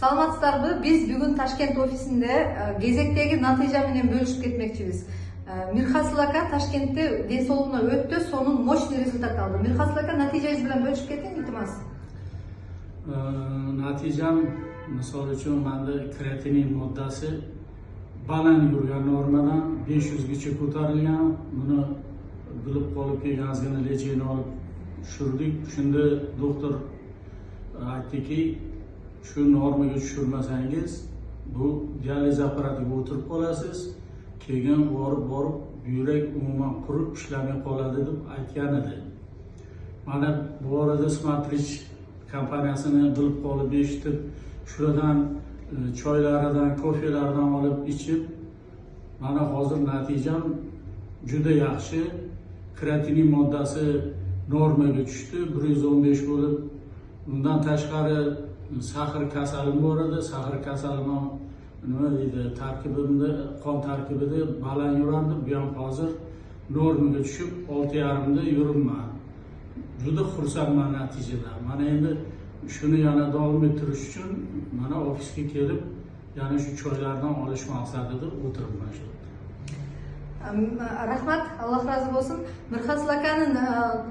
Саламатсыздарбы? Биз бүгүн Ташкент офисинде кезектеги натыйжа менен бөлүшүп кетмекчибиз. Мирхасыл ака Ташкентте ден соолугуна өттү, сонун мощный результат алды. Мирхасыл ака, натыйжаңыз менен бөлүшүп кетиң, илтимас. Натыйжам, мисол үчүн, манда креатинин моддасы балан yurgan нормадан 500 ko'tarilgan. Buni bilib qolib kelganingizga lecheni olib tushirdik. Shunda doktor aytdiki, shu normaga tushirmasangiz, bu dializ apparatiga o'tirib qolasiz. Keyin borib buyrak umuman qurib ishlamay qoladi deb aytgan edi. Mana bu orada Smartrich kompaniyasini bilib qolib eshitib, shuradan choylaridan, kofelaridan olib ichib, mana hozir natijam juda yaxshi. Kreatinin moddasi normaga tushdi, 115 bo'lib. Bundan tashqari sahr kasalim bor edi. Sahr kasalim nima deydi, tarkibimda, qon tarkibida baland yurardi. Bu ham hozir normaga tushib 6,5 da yuribman. Juda xursandman natijadan. Mana endi shuni yana davom ettirish uchun mana ofisga kelib, yana shu choylardan olish maqsadida o'tiribman shu. Rahmat, Allah razı olsun. Мирхасыл аканын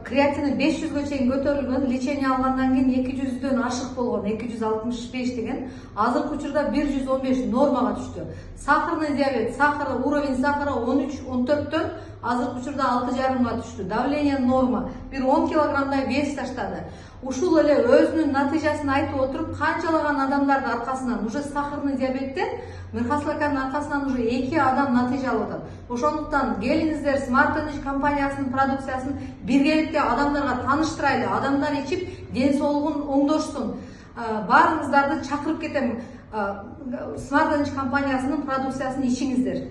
креатини 500 чейин көтөрүлгөн, лечение алгандан кийин 200дөн ашык болгон, 265 деген. Азыркы учурда 115 нормага түштү. Сахарный диабет, уровень сахара 13-14төн азыркы учурда 6,5га түштү. Давление норма, бир 10 килограммдай вес таштады. Ушул эле өзүнүн натыйжасын айтып отуруп, канчалаган адамдардын аркасынан уже сахарный диабеттен Мирхасыл аканын аркасынан уже 2 адам натыйжа алып атат. Ошондуктан келиңиздер, Smartrich компаниясынын продукциясын биргеликте адамдарга тааныштырайлы, адамдар ичип ден соолугун оңдошсун. Баарыңыздарды чакырып кетем. Smartrich компаниясынын продукциясын ичиңиздер.